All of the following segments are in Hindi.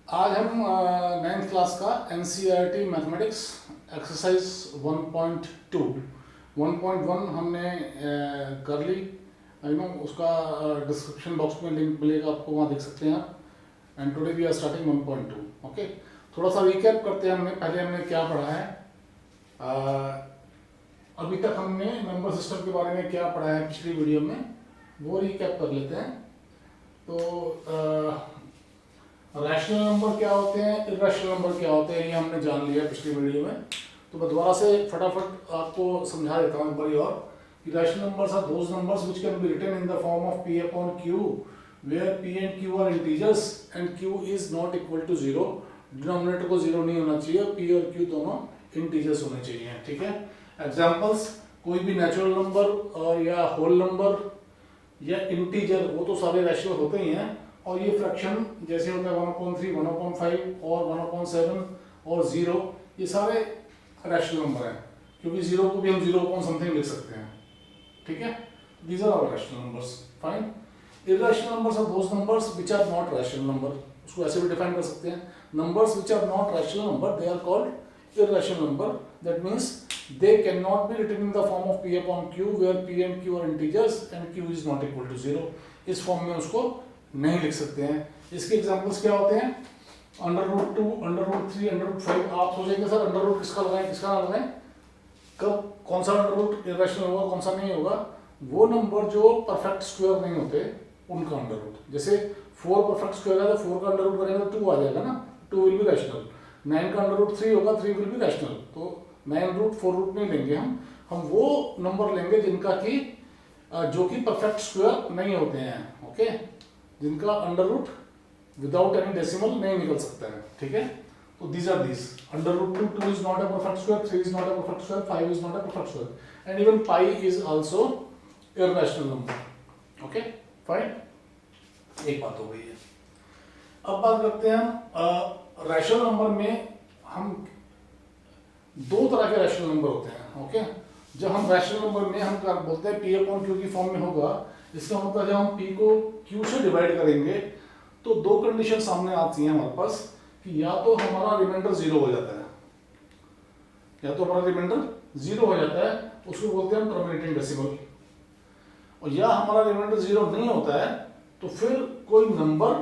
आज हम 9th क्लास का एनसीईआरटी मैथमेटिक्स एक्सरसाइज 1.2 1.1 हमने कर ली। उसका डिस्क्रिप्शन बॉक्स में लिंक मिलेगा, आपको वहाँ देख सकते हैं आप। And today we are starting 1.2। Okay, थोड़ा सा रिकैप करते हैं। पहले हमने क्या पढ़ा है। अभी तक हमने नंबर सिस्टम के बारे में क्या पढ़ा है पिछली वीडियो में, वो रिकैप कर लेते हैं। तो रैशनल नंबर क्या होते हैं, इर्रेशनल नंबर क्या होते हैं, ये हमने जान लिया पिछली वीडियो में। तो मैं दोबारा से फटाफट आपको समझा देता हूँ एक बार और कि rational numbers are those numbers which can be written in the form of p upon q where p and q are integers and q is not equal to 0। Denominator को 0 नहीं होना चाहिए, p और q दोनों इंटीजर्स होने चाहिए। ठीक है। एग्जांपल्स, कोई भी नेचुरल नंबर और या होल नंबर या इंटीजर, वो तो सारे रैशनल होते ही हैं। और ये फ्रैक्शन जैसे होता है 1/3, 1/5 और 1/7 और 0, ये सारे रैशनल नंबर हैं, क्योंकि 0 को भी हम 0 लिख सकते हैं। ठीक है, these are our rational numbers. Fine. Irrational numbers are those numbers which are not rational number. उसको ऐसे भी डिफाइन कर सकते हैं, numbers which are not rational number they are called irrational number. That means they cannot be written in the form of p upon q where p and q are integers and q is not equal to 0। इस फॉर्म में उसको नहीं लिख सकते हैं। इसके एग्जांपल्स क्या होते हैं, √2, √3, √5। आप सोचेंगे सर अंडर रूट किसका लगाएं किसका ना लगाएं, कब कौन सा अंडर रूट इर्रेशनल होगा कौन सा नहीं होगा। वो नंबर जो परफेक्ट स्क्वायर नहीं होते उनका अंडर रूट, जैसे 4 परफेक्ट स्क्वायर है तो 4 का अंडर रूट बनेगा तो 2 आ जाएगा ना, 2 विल बी रैशनल। 9 का अंडर रूट 3 होगा, 3 विल बी रैशनल। तो 9 रूट 4 रूट नहीं लेंगे हम वो नंबर लेंगे जिनका कि जो कि परफेक्ट स्क्वायर नहीं होते हैं। ओके, जिनका under root without any decimal नहीं निकल सकता है। ठीक है, तो these are these √2, 2 is not a perfect square, 3 is not a perfect square, 5 is not a perfect square and even pi is also irrational number. Okay fine, एक बात हो गई है। अब बात करते हैं हम रैशनल नंबर में। हम दो तरह के रैशनल नंबर होते हैं। ओके, जब हम रैशनल नंबर में हम बोलते हैं p अपॉन q की फॉर्म में होगा, इसका मतलब जब हम p को q से डिवाइड करेंगे तो दो कंडीशन सामने आती हैं हमारे पास कि या तो हमारा रिमाइंडर 0 हो जाता है, या तो हमारा रिमाइंडर 0 हो जाता है, उसको बोलते हैं हम टर्मिनेटिंग डेसिमल। और या हमारा रिमाइंडर 0 नहीं होता है तो फिर कोई नंबर,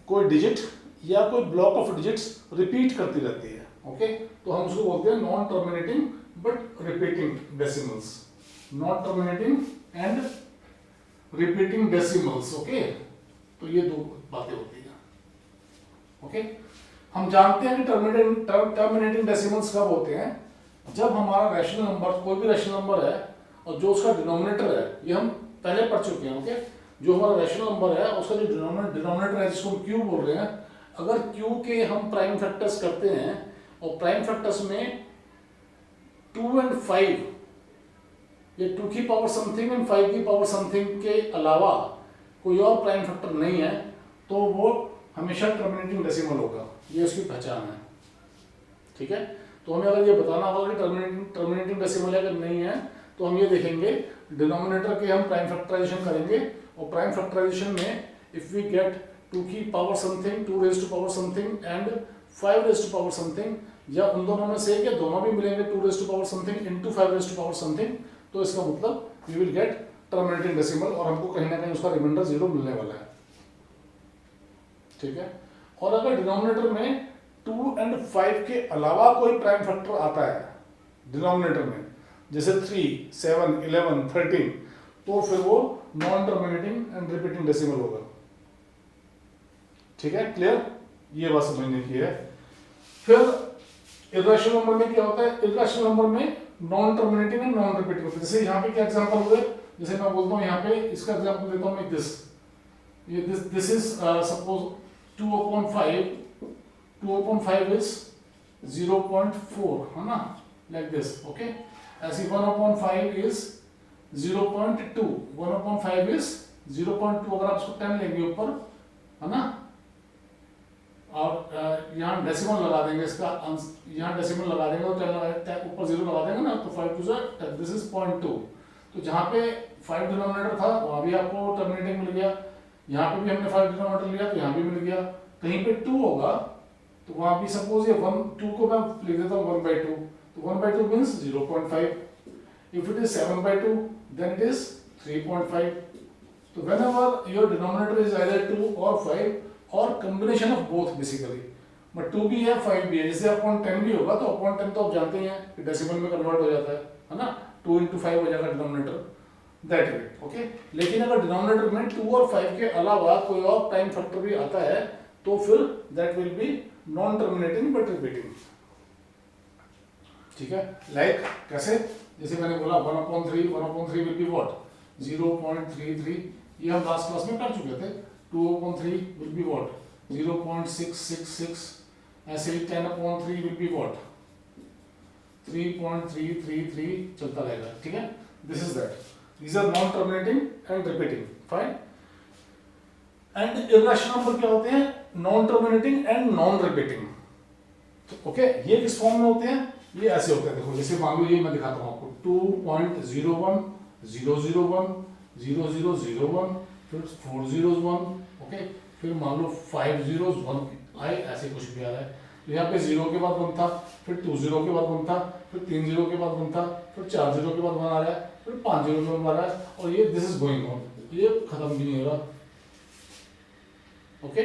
कोई डिजिट या कोई ब्लॉक ऑफ डिजिट्स रिपीट करती रहती है। ओके, तो हम उसको बोलते हैं non terminating but repeating decimals. Non terminating and repeating decimals. Okay, तो ये दो बातें होती हैं। ओके, हम जानते हैं कि टर्मिनेटिंग डेसिमल्स कब होते हैं, जब हमारा रैशनल नंबर, कोई भी रैशनल नंबर है और जो उसका डिनोमिनेटर है, ये हम पहले पढ़ चुके हैं। ओके, जो हमारा रैशनल नंबर है उसका जो डिनोमिनेटर है जिसको हम क्यू बोल रहे हैं, अगर क्यू के हम प्राइम फैक्टर्स करते हैं और प्राइम फैक्टर्स में 2 और 5 या 2 की पावर समथिंग एंड 5 की पावर समथिंग के अलावा कोई और प्राइम फैक्टर नहीं है तो वो हमेशा टर्मिनेटिंग डेसिमल होगा। ये उसकी पहचान है। ठीक है, तो हमें अगर ये बताना होगा कि टर्मिनेटिंग डेसिमल अगर नहीं है तो हम ये देखेंगे डिनोमिनेटर के हम प्राइम फैक्टराइजेशन करेंगे और प्राइम फैक्टराइजेशन में इफ वी गेट 2 की power something, 2 raise to power something and 5 raise to power something, या उन दोनों में से या दोनों भी मिलेंगे 2 raise to power something into 5 raise to power something, तो इसका मतलब we will get terminating decimal और हमको कहीं ना कहीं उसका रिमाइंडर 0 मिलने वाला है। ठीक है, और अगर डिनोमिनेटर में 2 और 5 के अलावा कोई प्राइम फैक्टर आता है डिनोमिनेटर में, जैसे 3, 7, 11, 13, तो फिर वो non terminating and repeating decimal होगा। ठीक है, क्लियर, ये बात समझने की है। फिर इर्रेशनल नंबर में क्या होता है, इर्रेशनल नंबर में non terminating and non repeating होता है। जैसे यहाँ पे क्या एग्जांपल हुए, जैसे मैं बोलता हूँ यहाँ पे, इसका एग्जांपल देता हूँ मैं दिस इज सपोज 2/5, 2/5 इज 0.4 है ना, लाइक दिस। ओके, ऐसे 1/5 इज 0.2, 1/5 इज 0.2। अगर आप इसको 10 लेंगे ऊपर है ना, और यहाँ डेसिमल लगा देंगे, इसका यहाँ डेसिमल लगा देंगे तो ऊपर 0 लगा देंगे ना, तो 5 टू 10, दिस इज 0.2। तो जहाँ पे 5 डिनोमिनेटर था वहाँ भी आपको टर्मिनेटिंग मिल गया, यहाँ पे भी हमने 5 डिनोमिनेटर लिया तो यहाँ भी मिल गया। कहीं पे 2 होगा तो वहां भी सपोज ये 1 2 को मैं लिख देता हूँ 1/2, तो 1/2 means 0.5. If it is 7/2 then it is 3.5. so whenever your denominator is either 2 or 5 or combination of both basically, but 2 भी है 5 भी है, जैसे अपॉन 10 भी होगा तो अपॉन 10 तो आप जानते हैं कि डेसिमल में कन्वर्ट हो जाता है ना, 2 into 5 हो जाएगा डिनोमिनेटर दैट वे. ओके, लेकिन अगर डिनोमिनेटर में 2 और 5 के अलावा कोई और टाइम फैक्टर भी आता है तो फिर that will be non terminating but repeating. ठीक है, लाइक कैसे, जैसे मैंने बोला 1/3 विल बी व्हाट 0.33, ये हम लास्ट क्लास में कर चुके थे. 2/3 विल बी व्हाट 0.666, ऐसे ही 10/3 विल बी व्हाट 3.333 चलता रहेगा. ठीक है, this is that. These are non-terminating and repeating. Fine. And irrational number क्या होते हैं? Non-terminating and non-repeating. ओके, ये किस फॉर्म में होते हैं? ये ऐसे होते हैं. देखो, जैसे मान लो ये मैं दिखाता हूँ आपको 2.01 001 0001 फिर 401. ओके, फिर मान लो 5 zeros 1 आए, ऐसे कुछ भी आ रहा है. तो यहाँ पे 0 के बाद 1 था, फिर 2 0 के बाद 1 था, फिर 3 0 के बाद 1 था, फिर 4 0 के बाद 1 आ रहा है, फिर 5 0 के बाद आ रहा है, और ये दिस इज गोइंग ऑन, ये खत्म भी नहीं हो रहा. ओके,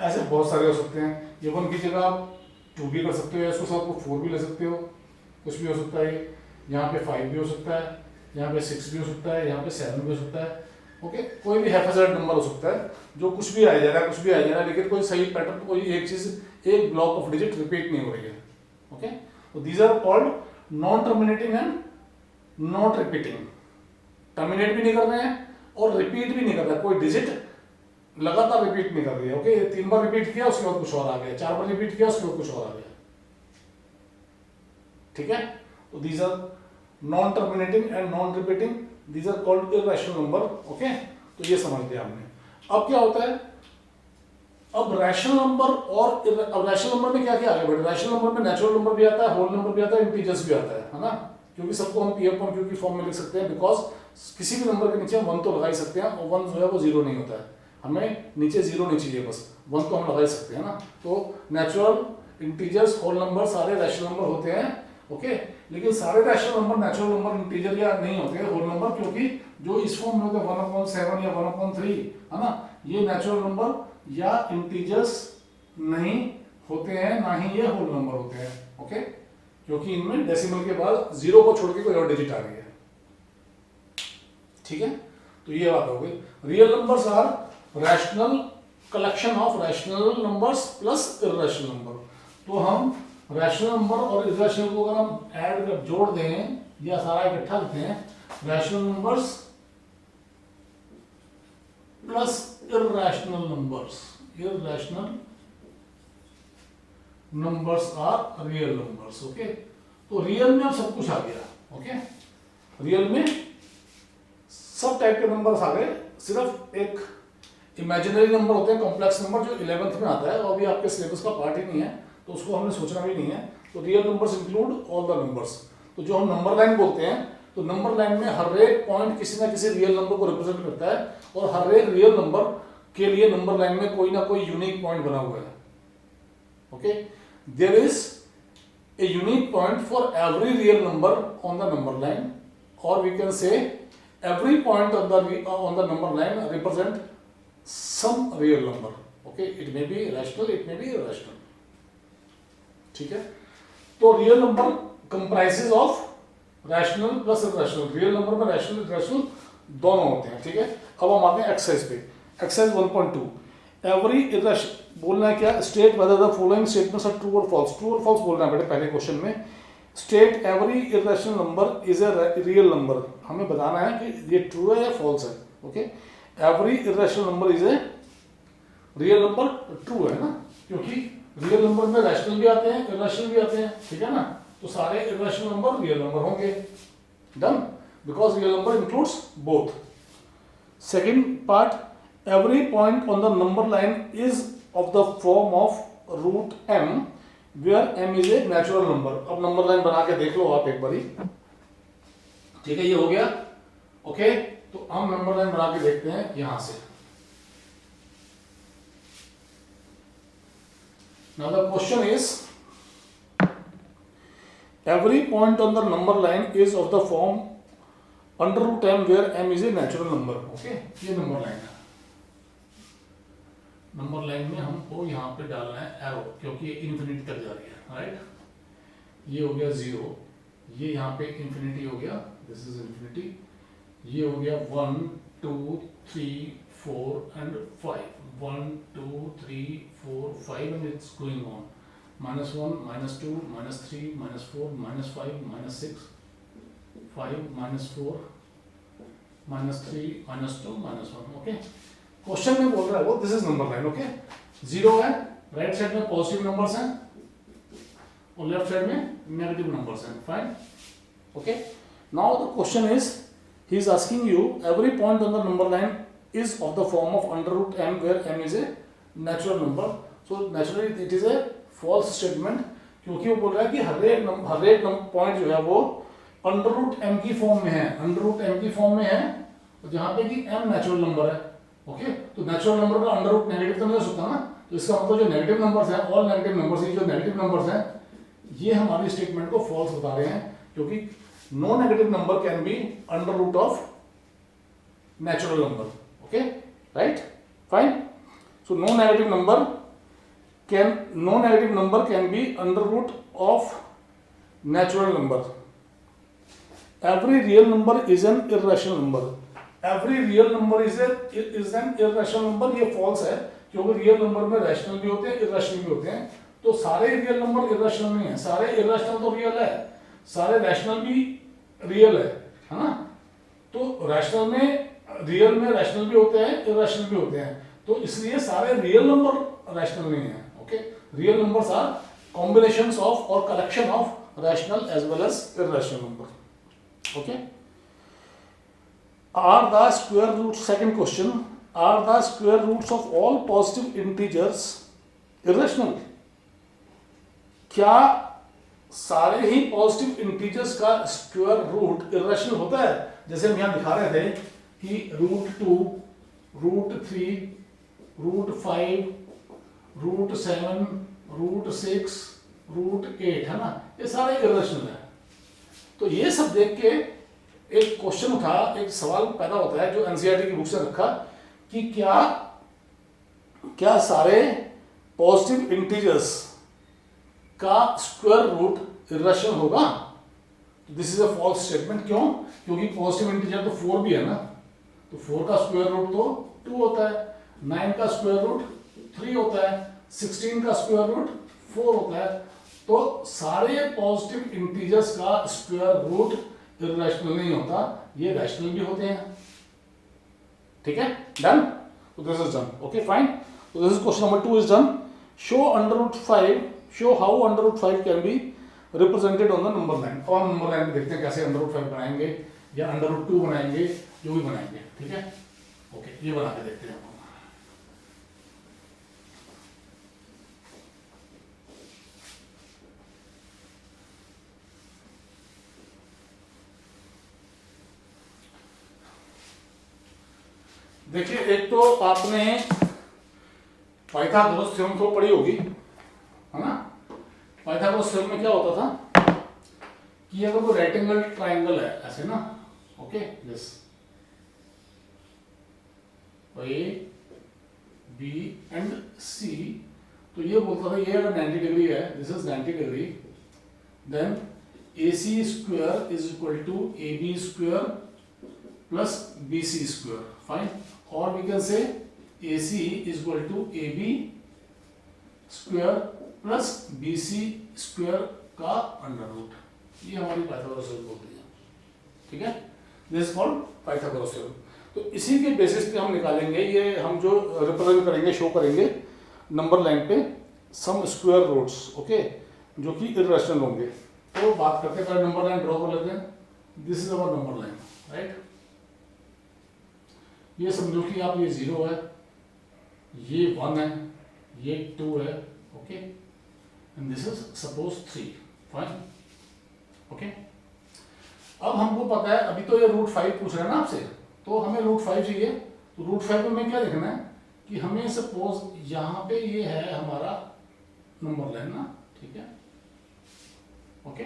ऐसे बहुत सारे हो सकते हैं. ये 1 की जगह आप 2 भी कर सकते हो, इसको साथ को 4 भी ले सकते हो, कुछ भी हो सकता है. यहाँ पे 5 भी हो सकता है, यहाँ पे 6 भी हो सकता है, यहाँ पे 7 भी हो सकता है. ओके, कोई भी हैफेजेड नंबर हो सकता है, जो कुछ भी आ जा रहा है, कुछ भी आ जा रहा है, लेकिन कोई सही पैटर्न, कोई एक चीज, एक ब्लॉक ऑफ डिजिट रिपीट नहीं हो रही है. ओके, तो these are called non terminating and not repeating. Terminate भी नहीं कर रहे हैं और रिपीट भी नहीं कर रहे हैं, कोई डिजिट लगातार रिपीट नहीं कर रही है. ओके, 3 बार रिपीट किया उसके बाद कुछ और आ गया, 4 बार रिपीट किया उसके बाद कुछ और आ गया. ठीक है, तो these are non terminating and non repeating, these are called irrational number. Okay, तो ये समझ लिया हमने. अब क्या होता है, अब रैशनल नंबर और अब रैशनल नंबर में क्या क्या आ गया बेटा, रैशनल नंबर में नेचुरल नंबर भी आता है, होल नंबर भी आता है, इंटीजर्स भी आता है ना, क्योंकि सबको हम P/Q की फॉर्म में लिख सकते हैं, बिकॉज किसी भी नंबर के नीचे हम 1 तो लगा ही सकते हैं, और 1 जो है वो 0 नहीं होता है. हमें नीचे 0 नहीं चाहिए, बस 1 तो हम लगा ही सकते हैं ना. तो नेचुरल, इंटीजर्स, होल नंबर सारे रैशनल नंबर होते हैं. ओके, लेकिन सारे rational number natural number, integer या नहीं होते हैं होल नंबर, क्योंकि जो इस फॉर्म में होते हैं 1/7 या 1/3 है ना, ये नेचुरल नंबर या इंटीजर्स नहीं होते हैं, ना ही ये होल नंबर होते हैं. ओके, क्योंकि इनमें डेसिमल के बाद 0 को छोड़ के कोई और डिजिट आ रही है. ठीक है, तो ये बात हो गई. Real numbers are rational collection of rational numbers plus irrational number. तो हम रैशनल नंबर और इररेशनल को अगर हम ऐड कर जोड़ दें या सारा इकट्ठा करते हैं, rational numbers plus irrational numbers. Irrational numbers are real numbers. Okay, तो रियल में अब सब कुछ आ गया. ओके, रियल में सब टाइप के नंबर्स आ गए, सिर्फ एक इमेजिनरी नंबर होते हैं, कॉम्प्लेक्स नंबर, जो 11th में आता है और भी आपके सिलेबस का पार्ट ही नहीं है, तो उसको हमने सोचना भी नहीं है. तो real numbers include all the numbers. तो जो हम नंबर लाइन बोलते हैं, तो नंबर लाइन में हर एक पॉइंट किसी ना किसी रियल नंबर को रिप्रेजेंट करता है, और हर एक रियल नंबर के लिए नंबर लाइन में कोई ना कोई यूनिक पॉइंट बना हुआ है. Okay, there is a unique point for every real number on the number line, और we can say every point on the number line represent some real number. Okay, it may be rational, it may be irrational. ठीक है, तो real number comprises of rational plus irrational. Real number में रैशनल इररेशनल दोनों होते हैं. ठीक है, अब हम आते हैं एक्सरसाइज पे. एक्सरसाइज 1.2. एवरी इररेशनल बोलना है क्या, state whether the following statements are true और फॉल्स. ट्रू और फॉल्स बोलना है बेटे पहले क्वेश्चन में. State every irrational number is a real number. हमें बताना है कि ये ट्रू है या फॉल्स है. Okay, every irrational number is a real number. True है ना, क्योंकि रियल नंबर में रैशनल भी आते हैं, इररेशनल भी आते हैं. ठीक है ना, तो सारे इररेशनल नंबर रियल नंबर होंगे. Done, because real number includes both. Second part, every point on the number line is of the form of root m where m is a natural number. अब नंबर लाइन बना के देख लो आप एक बारी. ठीक है, ये हो गया. ओके, तो हम नंबर लाइन बना के देखते हैं यहां से. Now the question is, every point on the number line is of the form under root m where m is a natural number. Okay, ये नंबर लाइन है. नंबर लाइन में हमको यहाँ पे डालना है एरो, क्योंकि ये इन्फिनिटी तक जा रही है. राइट, ये हो गया 0, ये यहाँ पे इन्फिनिटी हो गया, दिस इज इन्फिनिटी. ये हो गया 1 2 3 4 and 5. 1 2 3 4 5 and it's going on. -1 -2 -3 -4 -5 -6 5 -4 -3 -2 -1. Okay, question में बोल रहा है वो this is number line. Okay, 0 है, राइट साइड में पॉजिटिव नंबर्स हैं और लेफ्ट साइड में नेगेटिव नंबर्स हैं. Fine. Okay, now the question is, he is asking you every point on the number line is of the form of under root m where m is a natural number. So naturally it is a false statement, क्योंकि वो बोल रहा है कि हर एक पॉइंट जो है वो अंडर रूट m की फॉर्म में है. अंडर रूट m की फॉर्म में है जहाँ पे कि m नेचुरल नंबर है. ओके, तो नेचुरल नंबर का अंडर रूट नेगेटिव तो नहीं हो सकता ना, तो इसका मतलब जो नेगेटिव नंबर्स हैं, ऑल नेगेटिव नंबर्स, ये जो नेगेटिव नंबर्स हैं ये हमारी स्टेटमेंट को फॉल्स बता रहे हैं, क्योंकि no negative number can be under root of natural number. Okay, right? Fine. So no negative number can be under root of natural number. Every real number is an irrational number. Every real number is an irrational number. ये false है, क्योंकि रियल नंबर में रैशनल भी होते हैं, इरेशनल भी होते हैं. तो सारे रियल नंबर इरेशनल नहीं है, सारे इरेशनल तो रियल है, सारे रैशनल भी रियल है ना. तो रैशनल में, रियल में रैशनल भी होते हैं, इरेशनल भी होते हैं, तो इसलिए सारे रियल नंबर रैशनल नहीं है. Okay, real numbers are combinations of और collection of rational as well as irrational number. Okay, are the square root, second question, are the square roots of all positive integers irrational? क्या सारे ही पॉजिटिव इंटीजर्स का स्क्वायर रूट इरेशनल होता है? जैसे हम यहां दिखा रहे थे कि √2, √3, √5, √7, √6, √8 है ना, ये सारे इरेशनल है. तो ये सब देख के एक क्वेश्चन उठा, एक सवाल पैदा होता है जो एनसीईआरटी की बुक से रखा कि क्या सारे पॉजिटिव इंटीजर्स का स्क्वायर रूट इरेशनल होगा? This is a false statement. क्यों? क्योंकि पॉजिटिव इंटीजर तो 4 भी है ना, तो 4 का स्क्वायर रूट तो 2 होता है, 9 का स्क्वायर रूट 3 होता है, 16 का स्क्वायर रूट 4 होता है. तो सारे पॉजिटिव इंटीजर्स का स्क्वायर रूट इरेशनल नहीं होता, ये रैशनल भी होते हैं. ठीक है, डन. तो this is done. Okay, fine. तो this is question number 2 is done. Show under root 5, show how under root 5 can be represented on the number line. अब हम नंबर लाइन में देखते हैं कैसे अंडर रूट 5 बनाएंगे या अंडर रूट 2 बनाएंगे, जो भी बनाएंगे. ठीक है, ओके, ये बना के देखते हैं. देखिए, एक तो आपने पाइथागोरस थ्योरम तो पढ़ी होगी, है ना. पाइथागोरस थ्योरम में क्या होता था कि अगर वो रेक्टेंगल ट्रायंगल है ऐसे ना, okay, this A B and C, तो ये बोलता था ये अगर 90 डिग्री है, this is 90 degree, then AC square is equal to AB square plus BC square. Fine. और we can say AC is equal to AB square plus BC square का अंडर रूट. ये हमारी पाइथागोरस थ्योरम बोलती है. ठीक है, this is called Pythagoras theorem. तो इसी के बेसिस पे हम निकालेंगे, ये हम जो रिप्रेजेंट करेंगे, शो करेंगे नंबर लाइन पे सम स्क्वायर रूट्स, ओके, जो कि इरेशनल होंगे. तो बात करते हैं, पहले नंबर लाइन ड्रॉ कर लेते हैं. This is our number line, right. ये समझो कि आप ये 0 है, ये 1 है, ये 2 है, okay, and this is suppose 3. Fine. Okay, अब हमको पता है, अभी तो ये √5 पूछ रहा है ना आपसे, तो हमें √5 चाहिए. तो √5 में हमें क्या देखना है कि हमें सपोज यहाँ पे ये है हमारा नंबर लाइन ना, ठीक है, ओके।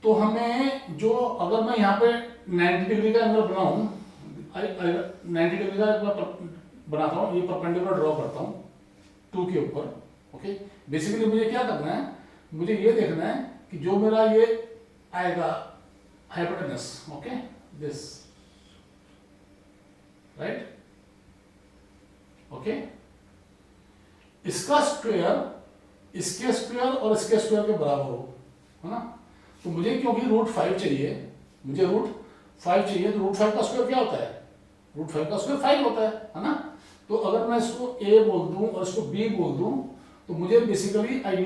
तो हमें जो, अगर मैं यहाँ पे 90 डिग्री का एंगल बनाऊं, 90 डिग्री का मैं बनाता हूँ, ये परपेंडिकुलर ड्रॉ करता हूँ 2 के ऊपर, ओके। बेसिकली मुझे क्या करना है, मुझे ये देखना है कि जो मेरा ये आएगा hypotenuse, okay, this, right, okay, इसका स्क्वायर इसके स्क्वायर और इसके स्क्वायर के बराबर हो, है ना। तो मुझे क्योंकि √5 चाहिए, मुझे √5 चाहिए, तो √5 का स्क्वायर क्या होता है, √5 का स्क्वायर 5 होता है ना। तो अगर मैं इसको a बोल दूं और इसको b बोल दूं, तो मुझे बेसिकली आई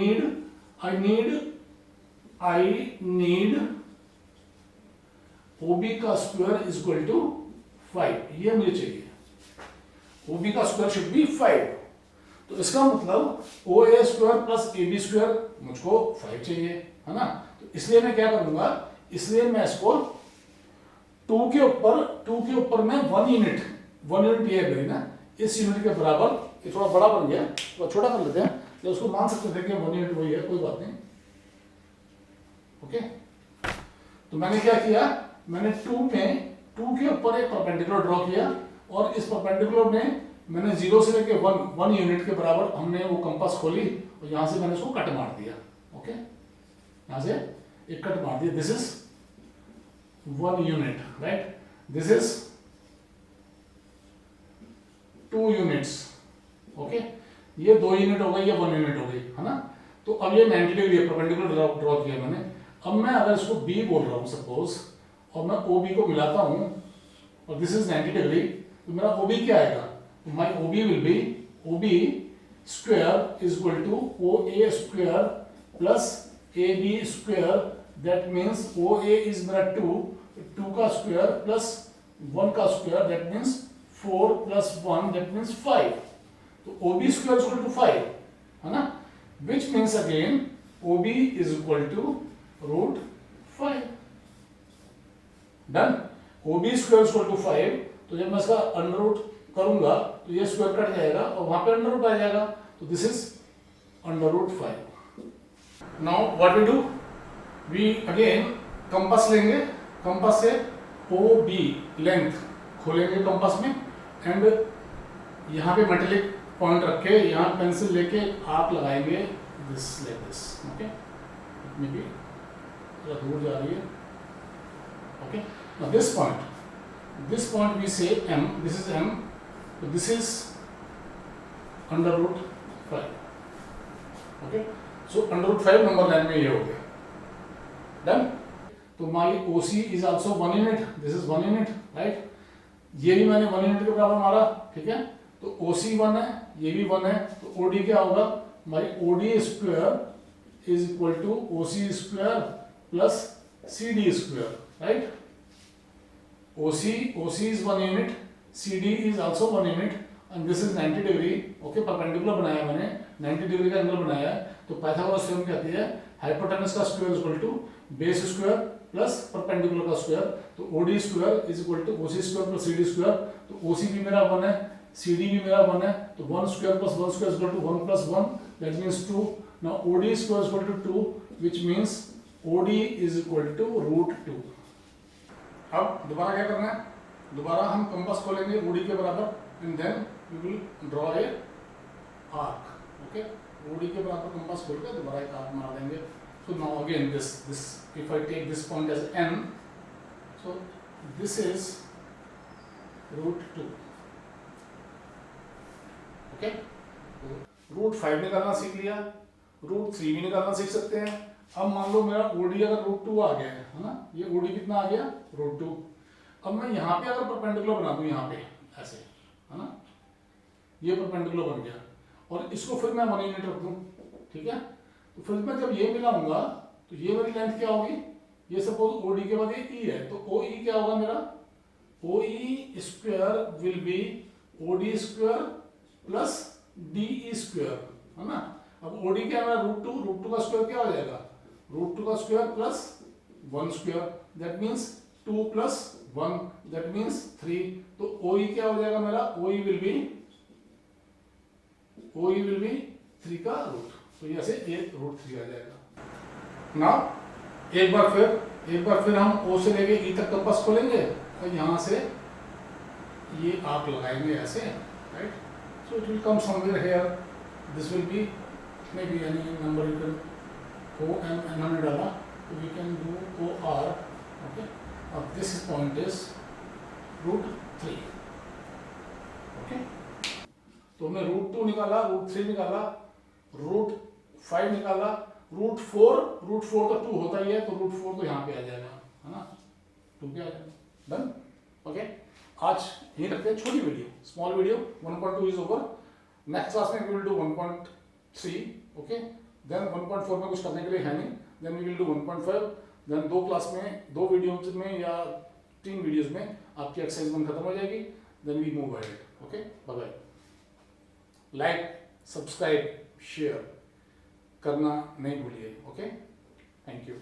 नीड OB का स्क्वायर इज इक्वल टू 5, ये मुझे चाहिए, OB का स्क्वायर शुड बी 5। तो इसका मतलब OA square plus AB square मुझको 5 चाहिए, है ना। तो इसलिए मैं क्या करूंगा, इसलिए मैं इसको 2 के ऊपर मैं 1 यूनिट ये है ना, इस यूनिट के बराबर, ये थोड़ा बड़ा बन गया तो छोटा कर लेते हैं, तो उसको मान सकते थे कि 1 यूनिट वही है, कोई बात नहीं, ओके। तो मैंने क्या किया, मैंने 2 के ऊपर एक परपेंडिकुलर ड्रॉ किया, और इस परपेंडिकुलर में मैंने 0 से लेके 1 यूनिट के बराबर हमने वो कंपास खोली, और यहां से मैंने उसको कट मार दिया, ओके, यहां से एक कट मार दिया, this is 1 unit, right, this is 2 units, okay, ये 2 यूनिट हो गई, ये 1 यूनिट हो गई, है ना। तो अब ये 90 डिग्री परपेंडिकुलर ड्रॉ किया मैंने। अब मैं अगर इसको B बोल रहा हूं सपोज, और मैं OB को मिलाता हूं, और दिस इज 90 डिग्री, तो मेरा OB क्या आएगा, तो my OB will be OB square is equal to OA square plus AB square, that means OA is मेरा 2 का स्क्वायर प्लस 1 का square, that means 4 plus 1, that means 5। तो OB square is equal to 5, है ना, which means again OB is equal to √5, done. OB square equal to 5, तो जब मैं इसका अंडर रूट करूंगा तो ये स्क्वायर कट जाएगा और वहां पे अंडर रूट आ जाएगा, तो this is under √5। Now what we do, we again compass लेंगे, कंपास से OB लेंथ खोलेंगे कंपास में, एंड यहाँ पे मेटेलिक पॉइंट रख के यहाँ पेंसिल लेके आप लगाएंगे this like this, okay, maybe थोड़ा दूर जा रही है, okay. Now this point we say M, this is M, तो this is under √5, okay. So under √5 number line में ये हो गया, डन। तो my OC is also 1 unit, this is 1 unit, right, ये भी मैंने 1 यूनिट के बराबर मारा, ठीक है। तो OC 1 है, ये भी 1 है, तो OD क्या होगा, my OD square is equal to OC square plus CD square, right. OC is 1 unit, CD is also 1 unit, and this is 90 degree, okay, perpendicular बनाया मैंने, 90 डिग्री का एंगल बनाया है। तो पाइथागोरस थ्योरम कहती है हाइपोटेनस का square is equal to base square plus perpendicular का स्क्वायर, तो OD square is equal to OC square plus CD square. तो OC भी मेरा 1 है, CD भी मेरा 1 है, तो 1 square plus 1 square is equal to 1 plus 1, that means 2। Now OD square is equal to 2, which means OD is equal to √2। अब दोबारा क्या करना है, दोबारा हम कंपास खोलेंगे OD के बराबर, and then we will draw a arc, okay. OD के बराबर कंपास खोल के दोबारा एक आर्क मार देंगे। So now again this if I take this point as N, so this is √2, okay. √5 निकालना सीख लिया, √3 भी निकालना सीख सकते हैं। अब मान लो मेरा OD अगर √2 आ गया है ना, ये OD कितना आ गया, √2। अब मैं यहाँ पे अगर परपेंडिकुलर बना दूं, यहाँ पे ऐसे, है ना, ये परपेंडिकुलर बन गया, और इसको फिर मैं 1 यूनिट रख दूं, ठीक है। तो फिर मैं जब ये मिलाऊंगा तो ये मेरी लेंथ क्या होगी, ये सपोज OD के बाद ये E है, तो OE क्या होगा मेरा, OE square will be OD square plus DE square, है ना। अब OD क्या है, √2 का स्क्वायर क्या हो जाएगा, √2 का square plus 1 square, that means 2 plus 1, that means 3। तो OE क्या हो जाएगा मेरा, OE विल बी 3 का रूट, तो यहाँ से ये रूट 3 आ जाएगा। नाउ एक बार फिर हम O से लेके E तक कंपास खोलेंगे और यहाँ से ये आर्क लगाएंगे ऐसे, right. So it will come somewhere here, this will be maybe any number you can, OM हमने डाला तो we can do OR, okay. अब this point is root 3, okay. तो हमने रूट 2 निकाला, रूट 3 निकाला, रूट 5 निकाला, रूट 4 तो 2 होता ही है, तो रूट 4 तो यहाँ पे आ जाएगा, है ना, 2 पे आ जाएगा। Done, okay. आज यही रखते हैं, छोटी video, small video. 1.2 is over. Next class में we will do 1.3, okay. Then 1.4 में कुछ करने के लिए है नहीं, then we will do 1.5। Then 2 class में, 2 वीडियोज में या 3 वीडियोज में आपकी एक्सरसाइज 1 खत्म हो जाएगी। Then we move ahead, okay. Bye bye. Like, subscribe, share करना नहीं भूलिए, ओके। Thank you.